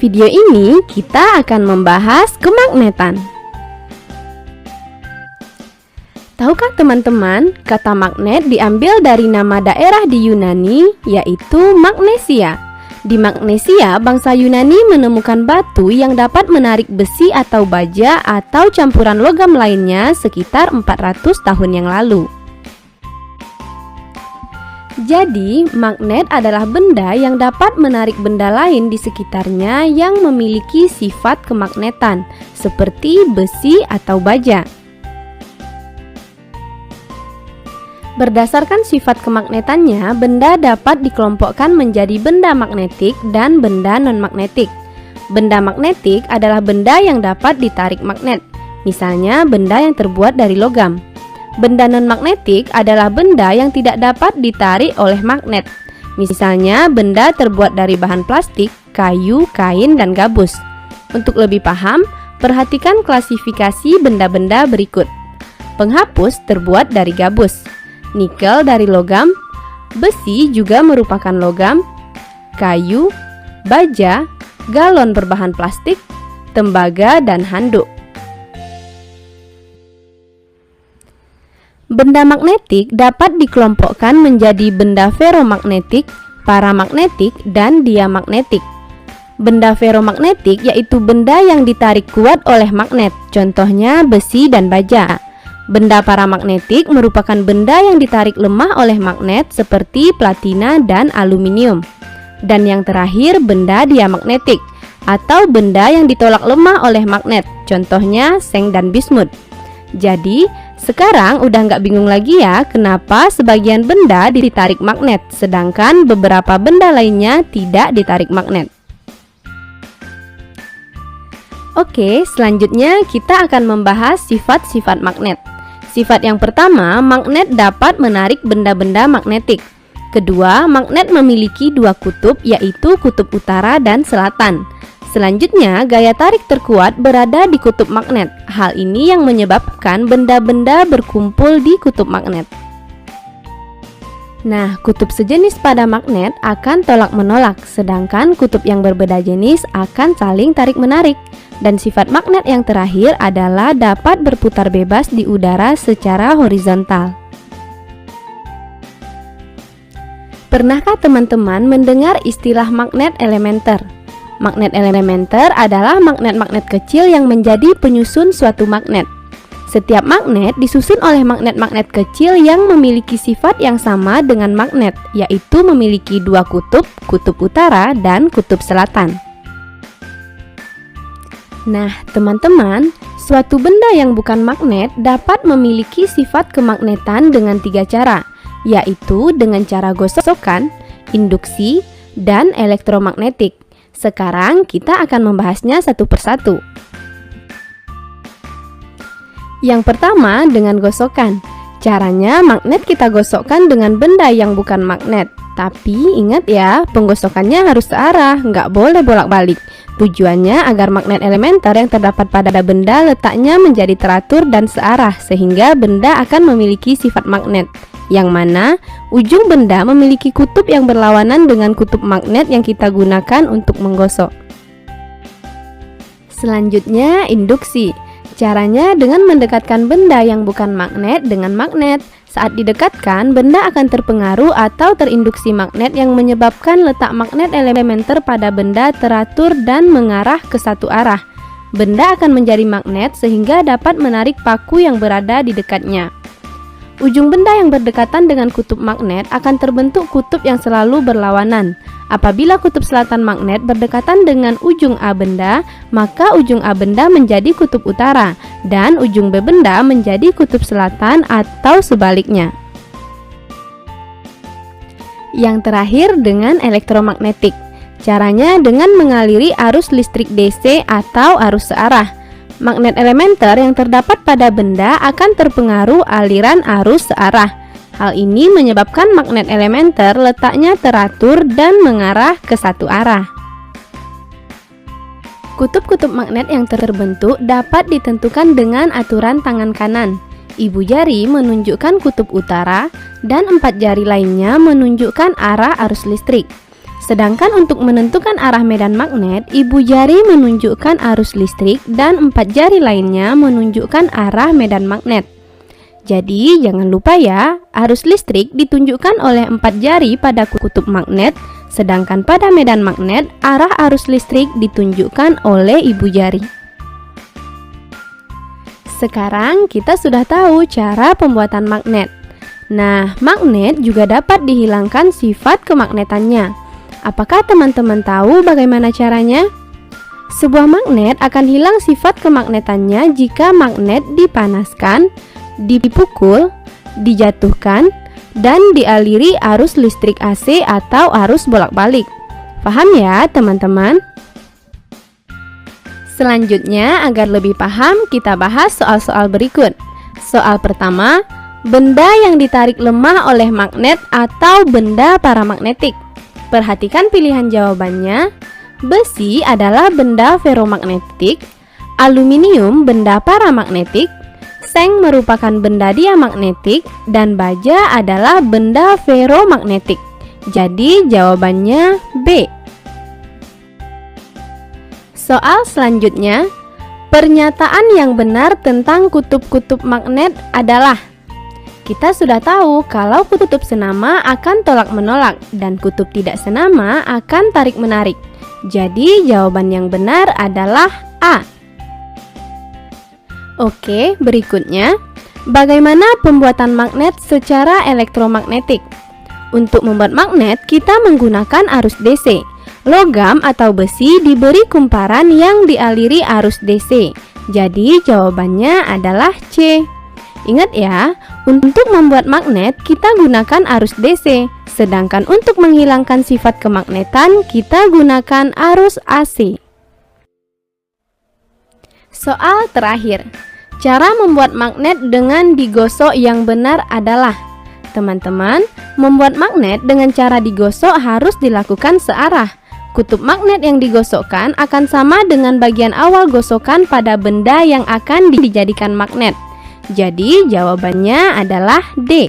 video ini kita akan membahas kemagnetan. Tahukah teman-teman, kata magnet diambil dari nama daerah di Yunani, yaitu Magnesia. Di Magnesia, bangsa Yunani menemukan batu yang dapat menarik besi atau baja atau campuran logam lainnya sekitar 400 tahun yang lalu. Jadi, magnet adalah benda yang dapat menarik benda lain di sekitarnya yang memiliki sifat kemagnetan, seperti besi atau baja. Berdasarkan sifat kemagnetannya, benda dapat dikelompokkan menjadi benda magnetik dan benda non-magnetik. Benda magnetik adalah benda yang dapat ditarik magnet, misalnya benda yang terbuat dari logam. Benda non-magnetik adalah benda yang tidak dapat ditarik oleh magnet, misalnya benda terbuat dari bahan plastik, kayu, kain, dan gabus. Untuk lebih paham, perhatikan klasifikasi benda-benda berikut. Penghapus terbuat dari gabus, nikel dari logam, besi juga merupakan logam, kayu, baja, galon berbahan plastik, tembaga, dan handuk. Benda magnetik dapat dikelompokkan menjadi benda ferromagnetik, paramagnetik, dan diamagnetik. Benda ferromagnetik yaitu benda yang ditarik kuat oleh magnet, contohnya besi dan baja. Benda paramagnetik merupakan benda yang ditarik lemah oleh magnet seperti platina dan aluminium. Dan yang terakhir, benda diamagnetik atau benda yang ditolak lemah oleh magnet, contohnya seng dan bismut. Jadi, sekarang udah nggak bingung lagi ya kenapa sebagian benda ditarik magnet, sedangkan beberapa benda lainnya tidak ditarik magnet. Oke, selanjutnya kita akan membahas sifat-sifat magnet. Sifat yang pertama, magnet dapat menarik benda-benda magnetik. Kedua, magnet memiliki dua kutub, yaitu kutub utara dan selatan. Selanjutnya, gaya tarik terkuat berada di kutub magnet. Hal ini yang menyebabkan benda-benda berkumpul di kutub magnet. Nah, kutub sejenis pada magnet akan tolak-menolak, sedangkan kutub yang berbeda jenis akan saling tarik-menarik. Dan sifat magnet yang terakhir adalah dapat berputar bebas di udara secara horizontal. Pernahkah teman-teman mendengar istilah magnet elementer? Magnet elementer adalah magnet-magnet kecil yang menjadi penyusun suatu magnet. Setiap magnet disusun oleh magnet-magnet kecil yang memiliki sifat yang sama dengan magnet, yaitu memiliki dua kutub, kutub utara dan kutub selatan. Nah, teman-teman, suatu benda yang bukan magnet dapat memiliki sifat kemagnetan dengan tiga cara, yaitu dengan cara gosokan, induksi, dan elektromagnetik. Sekarang kita akan membahasnya satu persatu. Yang pertama, dengan gosokan. Caranya, magnet kita gosokkan dengan benda yang bukan magnet. Tapi ingat ya, penggosokannya harus searah, nggak boleh bolak-balik. Tujuannya agar magnet elementer yang terdapat pada benda letaknya menjadi teratur dan searah, sehingga benda akan memiliki sifat magnet, yang mana ujung benda memiliki kutub yang berlawanan dengan kutub magnet yang kita gunakan untuk menggosok. Selanjutnya, induksi. Caranya dengan mendekatkan benda yang bukan magnet dengan magnet. Saat didekatkan, benda akan terpengaruh atau terinduksi magnet yang menyebabkan letak magnet elementer pada benda teratur dan mengarah ke satu arah. Benda akan menjadi magnet sehingga dapat menarik paku yang berada di dekatnya. Ujung benda yang berdekatan dengan kutub magnet akan terbentuk kutub yang selalu berlawanan. Apabila kutub selatan magnet berdekatan dengan ujung A benda, maka ujung A benda menjadi kutub utara dan ujung B benda menjadi kutub selatan atau sebaliknya. Yang terakhir, dengan elektromagnetik. Caranya dengan mengaliri arus listrik DC atau arus searah. Magnet elementer yang terdapat pada benda akan terpengaruh aliran arus searah. Hal ini menyebabkan magnet elementer letaknya teratur dan mengarah ke satu arah. Kutub-kutub magnet yang terbentuk dapat ditentukan dengan aturan tangan kanan. Ibu jari menunjukkan kutub utara dan 4 jari lainnya menunjukkan arah arus listrik. Sedangkan untuk menentukan arah medan magnet, ibu jari menunjukkan arus listrik dan 4 jari lainnya menunjukkan arah medan magnet. Jadi jangan lupa ya, arus listrik ditunjukkan oleh 4 jari pada kutub magnet, sedangkan pada medan magnet, arah arus listrik ditunjukkan oleh ibu jari. Sekarang kita sudah tahu cara pembuatan magnet. Nah, magnet juga dapat dihilangkan sifat kemagnetannya. Apakah teman-teman tahu bagaimana caranya? Sebuah magnet akan hilang sifat kemagnetannya jika magnet dipanaskan, dipukul, dijatuhkan, dan dialiri arus listrik AC atau arus bolak-balik. Paham ya, teman-teman? Selanjutnya, agar lebih paham, kita bahas soal-soal berikut. Soal pertama, benda yang ditarik lemah oleh magnet atau benda paramagnetik. Perhatikan pilihan jawabannya. Besi adalah benda ferromagnetik, aluminium benda paramagnetik, seng merupakan benda diamagnetik, dan baja adalah benda ferromagnetik. Jadi jawabannya B. Soal selanjutnya, pernyataan yang benar tentang kutub-kutub magnet adalah: kita sudah tahu kalau kutub senama akan tolak-menolak dan kutub tidak senama akan tarik-menarik. Jadi jawaban yang benar adalah A. Oke, berikutnya, bagaimana pembuatan magnet secara elektromagnetik? Untuk membuat magnet, kita menggunakan arus DC. Logam atau besi diberi kumparan yang dialiri arus DC. Jadi jawabannya adalah C. Ingat ya, untuk membuat magnet kita gunakan arus DC, sedangkan untuk menghilangkan sifat kemagnetan kita gunakan arus AC. Soal terakhir, cara membuat magnet dengan digosok yang benar adalah: teman-teman, membuat magnet dengan cara digosok harus dilakukan searah. Kutub magnet yang digosokkan akan sama dengan bagian awal gosokan pada benda yang akan dijadikan magnet. Jadi jawabannya adalah D.